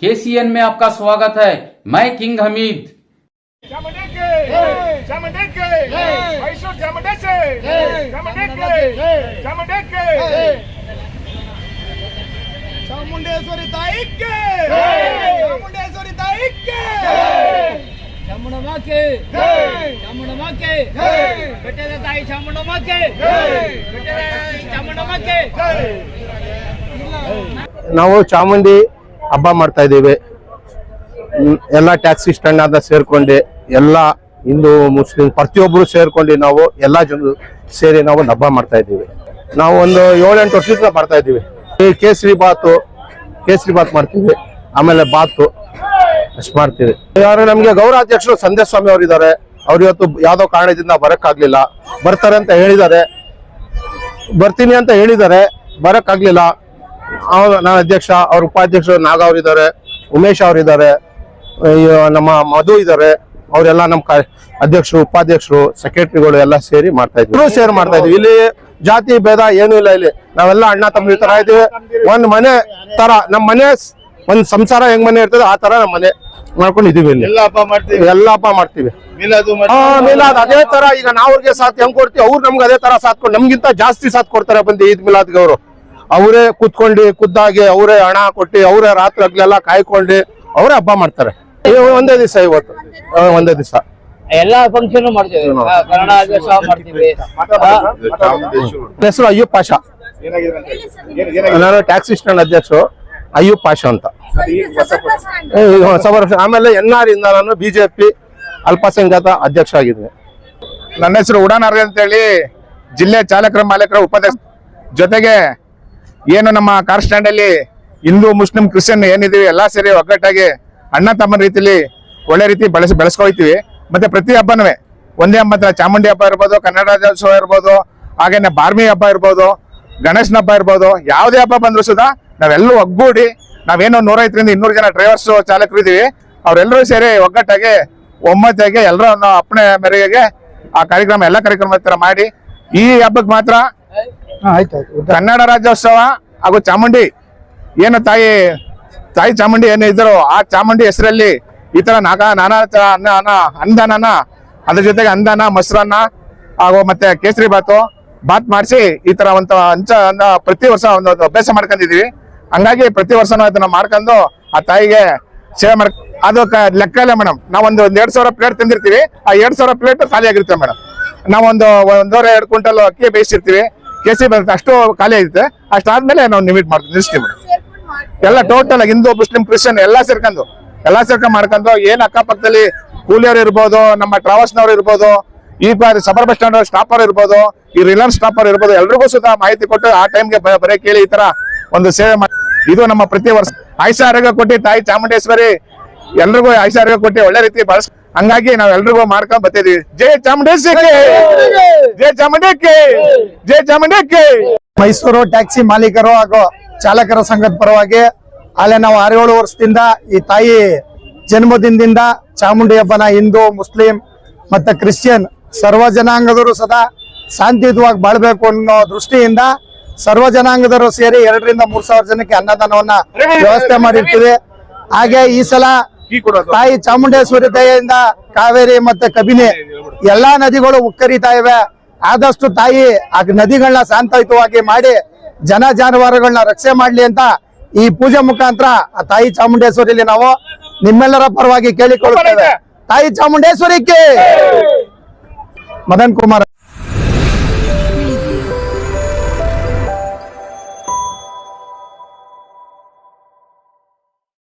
KCN में आपका स्वागत है। मैं किंग हमीद। चामुंडेश्वरी ताई के चामुंडेश्वरी ताई के चामुंडम्मा के चामुंडम्मा के बेटे ताई चामुंडम्मा के बेटे चामुंडम्मा के ನಾವು ಚಾಮುಂಡಿ ಹಬ್ಬ ಮಾಡ್ತಾ ಇದ್ದೀವಿ. ಎಲ್ಲ ಟ್ಯಾಕ್ಸಿ ಸ್ಟ್ಯಾಂಡ್ ಆದ ಸೇರ್ಕೊಂಡು ಎಲ್ಲ ಹಿಂದೂ ಮುಸ್ಲಿಂ ಪ್ರತಿಯೊಬ್ಬರು ಸೇರ್ಕೊಂಡು ನಾವು ಎಲ್ಲ ಜನರು ಸೇರಿ ನಾವು ಹಬ್ಬ ಮಾಡ್ತಾ ಇದ್ದೀವಿ. ನಾವು ಒಂದು 7-8 ವರ್ಷದಿಂದ ಮಾಡ್ತಾ ಇದ್ದೀವಿ. ಕೇಸರಿ ಬಾತ್ ಮಾಡ್ತೀವಿ, ಆಮೇಲೆ ಬಾತು ಅಷ್ಟು ಮಾಡ್ತೀವಿ. ಯಾರು ನಮಗೆ ಗೌರವಾಧ್ಯಕ್ಷರು ಸಂದೇಶ ಸ್ವಾಮಿ ಅವರು ಇದ್ದಾರೆ. ಅವ್ರು ಇವತ್ತು ಯಾವ್ದೋ ಕಾರಣದಿಂದ ಬರಕ್ಕಾಗ್ಲಿಲ್ಲ, ಬರ್ತಾರೆ ಅಂತ ಹೇಳಿದ್ದಾರೆ, ಬರ್ತೀನಿ ಅಂತ ಹೇಳಿದ್ದಾರೆ, ಬರಕ್ಕಾಗ್ಲಿಲ್ಲ. ನಾನು ಅಧ್ಯಕ್ಷ, ಅವ್ರ ಉಪಾಧ್ಯಕ್ಷರು ನಾಗ ಅವರಿದ್ದಾರೆ, ಉಮೇಶ್ ಅವರಿದ್ದಾರೆ, ನಮ್ಮ ಮಧು ಇದ್ದಾರೆ, ಅವರೆಲ್ಲ ನಮ್ಮ ಅಧ್ಯಕ್ಷರು ಉಪಾಧ್ಯಕ್ಷರು ಸೆಕ್ರೆಟರಿಗಳು ಎಲ್ಲ ಸೇರಿ ಮಾಡ್ತಾ ಇದ್ವಿ. ಸೇರಿ ಮಾಡ್ತಾ ಇದ್ವಿ. ಇಲ್ಲಿ ಜಾತಿ ಭೇದ ಏನು ಇಲ್ಲ. ಇಲ್ಲಿ ನಾವೆಲ್ಲ ಅಣ್ಣ ತಮ್ಮ ತರ ಇದ್ದೀವಿ. ಒಂದ್ ಮನೆ ತರ, ನಮ್ಮ ಮನೆ ಒಂದ್ ಸಂಸಾರ ಹೆಂಗ್ ಮನೆ ಇರ್ತದೆ ಆ ತರ ನಮ್ಮ ಮನೆ ಮಾಡ್ಕೊಂಡಿದೀವಿ. ಇಲ್ಲಿ ಎಲ್ಲ ಹಬ್ಬ ಮಾಡ್ತೀವಿ. ಮಿಲಾದ್ ಅದೇ ತರ. ಈಗ ನಾವ್ರಿಗೆ ಸಾಥ್ ಹೆಂಗ್ ಕೊಡ್ತೀವಿ, ಅವ್ರು ನಮ್ಗೆ ಅದೇ ತರ ಸಾಥ್ ಕೊಡ್, ನಮ್ಗಿಂತ ಜಾಸ್ತಿ ಸಾಥ್ ಕೊಡ್ತಾರೆ. ಬಂದು ಈದ್ ಮಿಲಾದ್ಗೆ ಅವರು ಅವರೇ ಕುತ್ಕೊಂಡು ಖುದ್ದಾಗಿ ಅವರೇ ಹಣ ಕೊಟ್ಟು ಅವರೇ ರಾತ್ರಿ ಹಗ್ಲೆಲ್ಲ ಕಾಯ್ಕೊಂಡು ಅವರೇ ಹಬ್ಬ ಮಾಡ್ತಾರೆ. ಒಂದೇ ದಿವಸ, ಇವತ್ತು ಒಂದೇ ದಿವಸ ಎಲ್ಲಾ ಫಂಕ್ಷನ್ ಮಾಡ್ತೀವಿ. ಹೆಸರು ಅಯ್ಯೂಬ್ ಪಾಷಾ. ನಾನು ಟ್ಯಾಕ್ಸಿ ಸ್ಟ್ಯಾಂಡ್ ಅಧ್ಯಕ್ಷರು ಅಯ್ಯೂಬ್ ಪಾಷಾ ಅಂತ. ಹೊಸ ವರ್ಷ. ಆಮೇಲೆ NR ಇಂದ ನಾನು ಬಿಜೆಪಿ ಅಲ್ಪಸಂಖ್ಯಾತ ಅಧ್ಯಕ್ಷ ಆಗಿದ್ದೀನಿ. ನನ್ನ ಹೆಸರು ಉಡಾನ್ ಅರ್ಗ ಅಂತೇಳಿ, ಜಿಲ್ಲೆ ಚಾಲಕರ ಮಾಲೀಕರ ಉಪಾಧ್ಯಕ್ಷ. ಜೊತೆಗೆ ಏನು ನಮ್ಮ ಕಾರ್ ಸ್ಟ್ಯಾಂಡ್ ಅಲ್ಲಿ ಹಿಂದೂ ಮುಸ್ಲಿಂ ಕ್ರಿಶ್ಚಿಯನ್ ಏನಿದೀವಿ ಎಲ್ಲ ಸೇರಿ ಒಗ್ಗಟ್ಟಾಗಿ ಅಣ್ಣ ತಮ್ಮನ ರೀತಿಲಿ ಒಳ್ಳೆ ರೀತಿ ಬೆಳೆಸ್ಕೊಳ್ತೀವಿ. ಮತ್ತೆ ಪ್ರತಿ ಹಬ್ಬನೂ ಒಂದೇ ಹಬ್ಬ, ಚಾಮುಂಡಿ ಹಬ್ಬ ಇರ್ಬೋದು, ಕನ್ನಡ ರಾಜ್ಯೋತ್ಸವ ಇರ್ಬೋದು, ಹಾಗೇನೆ ಬಾರ್ಮಿ ಹಬ್ಬ ಇರ್ಬೋದು, ಗಣೇಶನ ಹಬ್ಬ ಇರ್ಬೋದು, ಯಾವುದೇ ಹಬ್ಬ ಬಂದ್ರು ಸುಧಾ ನಾವೆಲ್ಲರೂ ಒಗ್ಗೂಡಿ, ನಾವೇನೋ 150-200 ಜನ ಡ್ರೈವರ್ಸ್ ಚಾಲಕರು ಇದೀವಿ, ಅವರೆಲ್ಲರೂ ಸೇರಿ ಒಗ್ಗಟ್ಟಾಗಿ ಒಮ್ಮತ್ತಾಗಿ ಎಲ್ಲರೂ ಅಪ್ಪಣೆ ಮೇರೆಗೆ ಆ ಕಾರ್ಯಕ್ರಮ ಎಲ್ಲ ಕಾರ್ಯಕ್ರಮ ತರ ಮಾಡಿ ಈ ಹಬ್ಬಕ್ಕೆ ಮಾತ್ರ ಕನ್ನಡ ರಾಜ್ಯೋತ್ಸವ ಹಾಗೂ ಚಾಮುಂಡಿ ಏನು ತಾಯಿ ಚಾಮುಂಡಿ ಏನು ಇದ್ರು ಆ ಚಾಮುಂಡಿ ಹೆಸರಲ್ಲಿ ಈ ತರ ನಾನಾ ಅನ್ನದಾನ, ಅದ್ರ ಜೊತೆಗೆ ಅಂದಾನ, ಮೊಸರನ್ನ ಹಾಗೂ ಮತ್ತೆ ಕೇಸರಿ ಬಾತ್ ಮಾಡಿಸಿ ಈ ತರ ಒಂದು ಪ್ರತಿ ವರ್ಷ ಒಂದು ಅಭ್ಯಾಸ ಮಾಡ್ಕೊಂಡಿದೀವಿ. ಹಂಗಾಗಿ ಪ್ರತಿ ವರ್ಷ ಅದನ್ನ ಮಾಡ್ಕೊಂಡು ಆ ತಾಯಿಗೆ ಸೇವೆ ಮಾಡ್, ಅದು ಲೆಕ್ಕ ಇಲ್ಲ ಮೇಡಮ್. ನಾವೊಂದು 1,200 ಪ್ಲೇಟ್ ತಂದಿರ್ತೀವಿ. ಆ 2,000 ಪ್ಲೇಟ್ ಖಾಲಿ ಆಗಿರ್ತೇವೆ ಮೇಡಮ್. ನಾವೊಂದು 1.5 ಕ್ವಿಂಟಲ್ ಅಕ್ಕಿ ಬೇಯಿಸಿರ್ತೀವಿ, ಕೇಸರಿ ಬಾತ್ ಅಷ್ಟು ಖಾಲಿ ಆಗುತ್ತೆ. ಅಷ್ಟಾದ್ಮೇಲೆ ನಾವು ನಿಲ್ಲಿಸ್ತೀವಿ ಮೇಡಮ್. ಎಲ್ಲ ಟೋಟಲ್ ಹಿಂದೂ ಮುಸ್ಲಿಂ ಕ್ರಿಶ್ಚಿಯನ್ ಎಲ್ಲ ಸೇರ್ಕೊಂಡು ಮಾಡ್ಕೊಂಡು, ಏನ್ ಅಕ್ಕಪಕ್ಕದಲ್ಲಿ ಕೂಲಿಯವರು ಇರ್ಬೋದು, ನಮ್ಮ ಟ್ರಾವೆಲ್ಸ್ನವ್ರು ಇರ್ಬೋದು, ಈ ಸಬರ್ ಬಸ್ ಸ್ಟ್ಯಾಂಡ್ ಸ್ಟಾಪರ್ ಇರ್ಬೋದು, ಈ ರಿಲಯನ್ಸ್ ಸ್ಟಾಪರ್ ಇರ್ಬೋದು, ಎಲ್ರಿಗೂ ಸುತ್ತ ಮಾಹಿತಿ ಕೊಟ್ಟು ಆ ಟೈಮ್ಗೆ ಬರೀ ಕೇಳಿ ಈ ತರ ಒಂದು ಸೇವೆ ಮಾಡಿ, ಇದು ನಮ್ಮ ಪ್ರತಿ ವರ್ಷ ಆಯುಷ ಆರೋಗ್ಯ ಕೊಟ್ಟು ತಾಯಿ ಚಾಮುಂಡೇಶ್ವರಿ ಎಲ್ರಿಗೂ ಆಯುಷ ಆರೋಗ್ಯ ಕೊಟ್ಟು ಒಳ್ಳೆ ರೀತಿ ಬಳಸ್. ಹಂಗಾಗಿ ನಾವ್ ಎಲ್ರಿಗೂ ಮಾಡ್ಕೊಂಡ್ ಬರ್ತಿದೀವಿ. ಜೈ ಚಾಮುಂಡೇಶ್ವರಿ, ಜೈ ಚಾಮುಂಡೇಶ್ವರಿ, ಜೈ ಚಾಮುಂಡೇಶ್ವರಿ. ಮೈಸೂರು ಟ್ಯಾಕ್ಸಿ ಮಾಲೀಕರು ಹಾಗೂ ಚಾಲಕರ ಸಂಘದ ಪರವಾಗಿ ಅಲ್ಲೇ ನಾವು 6-7 ವರ್ಷದಿಂದ ಈ ತಾಯಿ ಜನ್ಮದಿನದಿಂದ ಚಾಮುಂಡಿ ಹಬ್ಬನ ಹಿಂದೂ ಮುಸ್ಲಿಂ ಮತ್ತೆ ಕ್ರಿಶ್ಚಿಯನ್ ಸರ್ವ ಜನಾಂಗದವರು ಸದಾ ಶಾಂತಿಯುತವಾಗಿ ಬಾಳ್ಬೇಕು ಅನ್ನೋ ದೃಷ್ಟಿಯಿಂದ ಸರ್ವ ಜನಾಂಗದವರು ಸೇರಿ 2,000-3,000 ಜನಕ್ಕೆ ಅನ್ನದಾನವನ್ನ ವ್ಯವಸ್ಥೆ ಮಾಡಿರ್ತೀವಿ. ಹಾಗೆ ಈ ಸಲ ತಾಯಿ ಚಾಮುಂಡೇಶ್ವರಿ ದಯೆಯಿಂದ ಕಾವೇರಿ ಮತ್ತೆ ಕಬಿನಿ ಎಲ್ಲಾ ನದಿಗಳು ಉಕ್ಕರಿತಾ ಇವೆ. ಆದಷ್ಟು ತಾಯಿ ಆ ನದಿಗಳನ್ನ ಶಾಂತಯುತವಾಗಿ ಮಾಡಿ ಜನ ಜಾನುವಾರುಗಳನ್ನ ರಕ್ಷಣೆ ಮಾಡ್ಲಿ ಅಂತ ಈ ಪೂಜೆ ಮುಖಾಂತರ ಆ ತಾಯಿ ಚಾಮುಂಡೇಶ್ವರಿಲಿ ನಾವು ನಿಮ್ಮೆಲ್ಲರ ಪರವಾಗಿ ಕೇಳಿಕೊಳ್ಳುತ್ತೇವೆ. ತಾಯಿ ಚಾಮುಂಡೇಶ್ವರಿಗೆ. ಮದನ್ ಕುಮಾರ್.